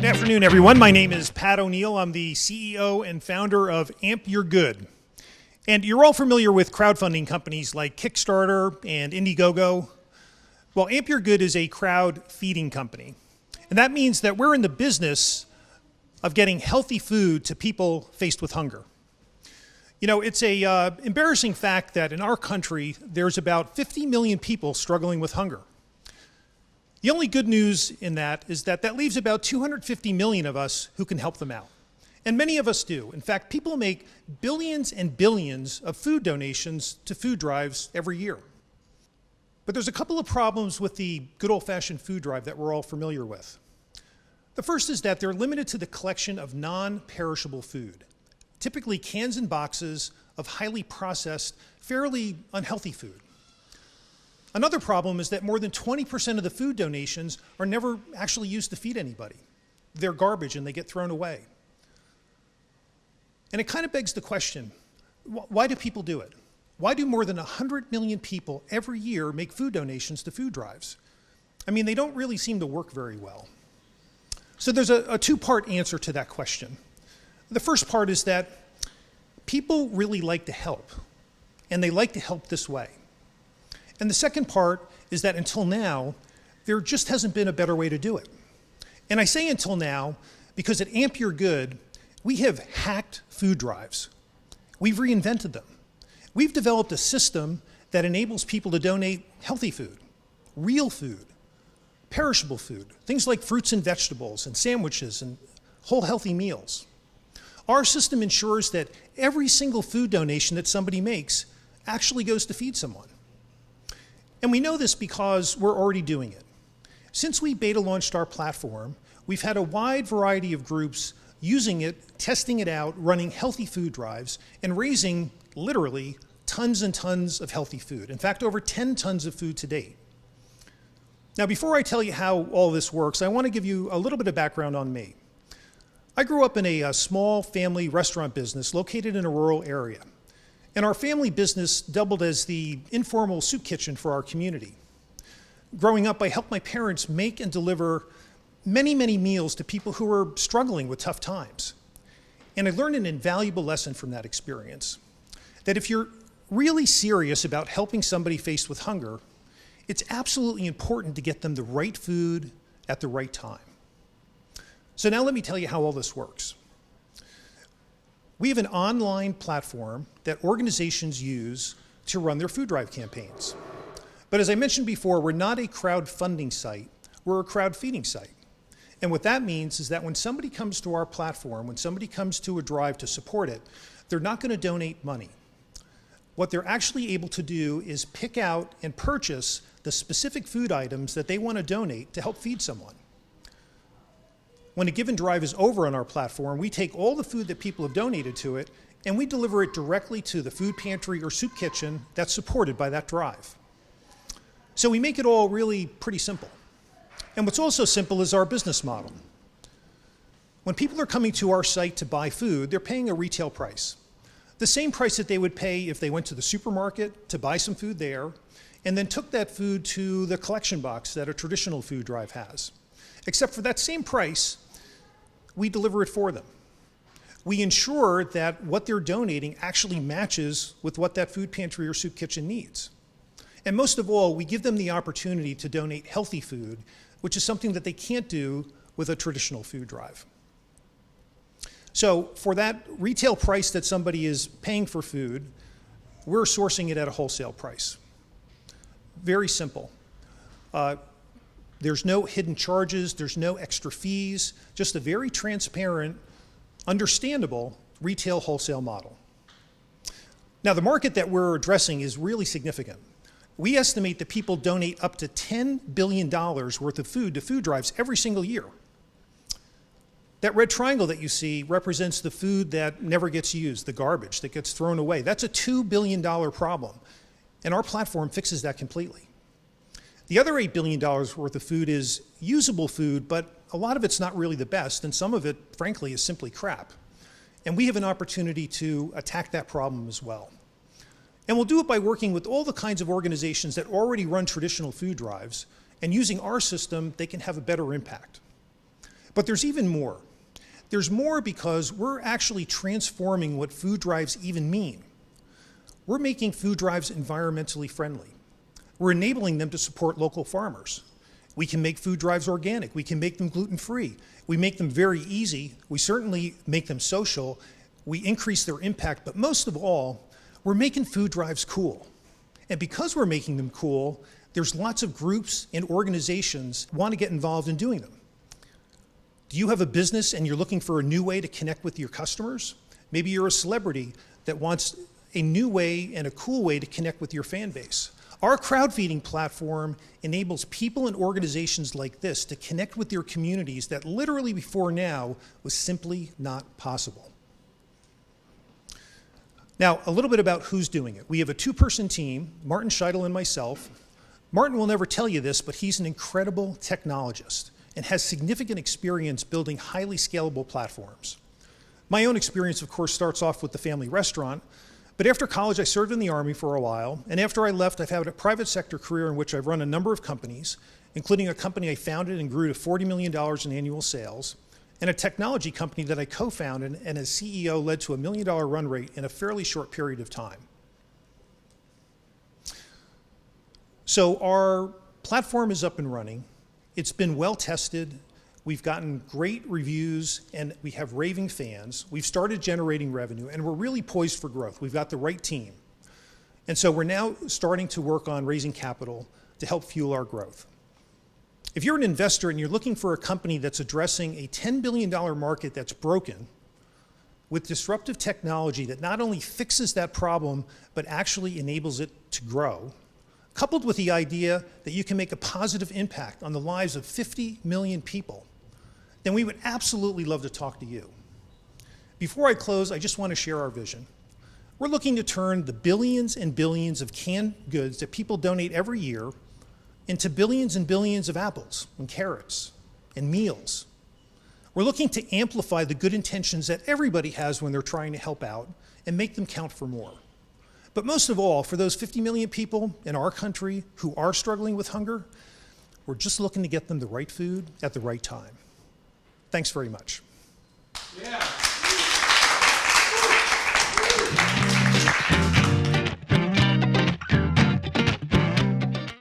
afternoon, everyone. My name is Pat O'Neill. I'm the CEO and founder of Amp Your Good. And you're all familiar with crowdfunding companies like Kickstarter and Indiegogo. Well, Amp Your Good is a crowd feeding company. And that means that we're in the business of getting healthy food to people faced with hunger. You know, it's a embarrassing fact that in our country, there's about 50 million people struggling with hunger. The only good news in that is that that leaves about 250 million of us who can help them out. And many of us do. In fact, people make billions and billions of food donations to food drives every year. But there's a couple of problems with the good old-fashioned food drive that we're all familiar with. The first is that they're limited to the collection of non-perishable food, typically cans and boxes of highly processed, fairly unhealthy food. Another problem is that more than 20% of the food donations are never actually used to feed anybody. They're garbage and they get thrown away. And it kind of begs the question, why do people do it? Why do more than 100 million people every year make food donations to food drives? I mean, they don't really seem to work very well. So there's a two-part answer to that question. The first part is that people really like to help, and they like to help this way. And the second part is that until now, there just hasn't been a better way to do it. And I say until now because at Amp Your Good, we have hacked food drives. We've reinvented them. We've developed a system that enables people to donate healthy food, real food, perishable food, things like fruits and vegetables and sandwiches and whole healthy meals. Our system ensures that every single food donation that somebody makes actually goes to feed someone. And we know this because we're already doing it. Since we beta launched our platform, we've had a wide variety of groups using it, testing it out, running healthy food drives, and raising literally tons and tons of healthy food. In fact, over 10 tons of food to date. Now, before I tell you how all this works, I want to give you a little bit of background on me. I grew up in a small family restaurant business located in a rural area. And our family business doubled as the informal soup kitchen for our community. Growing up, I helped my parents make and deliver many, many meals to people who were struggling with tough times. And I learned an invaluable lesson from that experience, that if you're really serious about helping somebody faced with hunger, it's absolutely important to get them the right food at the right time. So now let me tell you how all this works. We have an online platform that organizations use to run their food drive campaigns. But as I mentioned before, we're not a crowdfunding site, we're a crowd feeding site. And what that means is that when somebody comes to our platform, when somebody comes to a drive to support it, they're not going to donate money. What they're actually able to do is pick out and purchase the specific food items that they want to donate to help feed someone. When a given drive is over on our platform, we take all the food that people have donated to it and we deliver it directly to the food pantry or soup kitchen that's supported by that drive. So we make it all really pretty simple. And what's also simple is our business model. When people are coming to our site to buy food, they're paying a retail price. The same price that they would pay if they went to the supermarket to buy some food there and then took that food to the collection box that a traditional food drive has. Except for that same price, we deliver it for them. We ensure that what they're donating actually matches with what that food pantry or soup kitchen needs. And most of all, we give them the opportunity to donate healthy food, which is something that they can't do with a traditional food drive. So for that retail price that somebody is paying for food, we're sourcing it at a wholesale price. Very simple. There's no hidden charges, there's no extra fees, just a very transparent, understandable retail wholesale model. Now, the market that we're addressing is really significant. We estimate that people donate up to $10 billion worth of food to food drives every single year. That red triangle that you see represents the food that never gets used, the garbage that gets thrown away. That's a $2 billion problem, and our platform fixes that completely. The other $8 billion worth of food is usable food, but a lot of it's not really the best, and some of it, frankly, is simply crap. And we have an opportunity to attack that problem as well. And we'll do it by working with all the kinds of organizations that already run traditional food drives, and using our system, they can have a better impact. But there's even more. There's more because we're actually transforming what food drives even mean. We're making food drives environmentally friendly. We're enabling them to support local farmers. We can make food drives organic. We can make them gluten-free. We make them very easy. We certainly make them social. We increase their impact, but most of all, we're making food drives cool. And because we're making them cool, there's lots of groups and organizations want to get involved in doing them. Do you have a business and you're looking for a new way to connect with your customers? Maybe you're a celebrity that wants a new way and a cool way to connect with your fan base. Our crowd feeding platform enables people and organizations like this to connect with their communities that literally before now was simply not possible. Now, a little bit about who's doing it. We have a two-person team, Martin Scheidel and myself. Martin will never tell you this, but he's an incredible technologist and has significant experience building highly scalable platforms. My own experience, of course, starts off with the family restaurant, but after college, I served in the Army for a while, and after I left, I've had a private sector career in which I've run a number of companies, including a company I founded and grew to $40 million in annual sales, and a technology company that I co-founded and as CEO led to $1 million run rate in a fairly short period of time. So our platform is up and running. It's been well tested. We've gotten great reviews and we have raving fans. We've started generating revenue and we're really poised for growth. We've got the right team. And so we're now starting to work on raising capital to help fuel our growth. If you're an investor and you're looking for a company that's addressing a $10 billion market that's broken with disruptive technology that not only fixes that problem, but actually enables it to grow, coupled with the idea that you can make a positive impact on the lives of 50 million people, then we would absolutely love to talk to you. Before I close, I just want to share our vision. We're looking to turn the billions and billions of canned goods that people donate every year into billions and billions of apples and carrots and meals. We're looking to amplify the good intentions that everybody has when they're trying to help out and make them count for more. But most of all, for those 50 million people in our country who are struggling with hunger, we're just looking to get them the right food at the right time. Thanks very much. Yeah.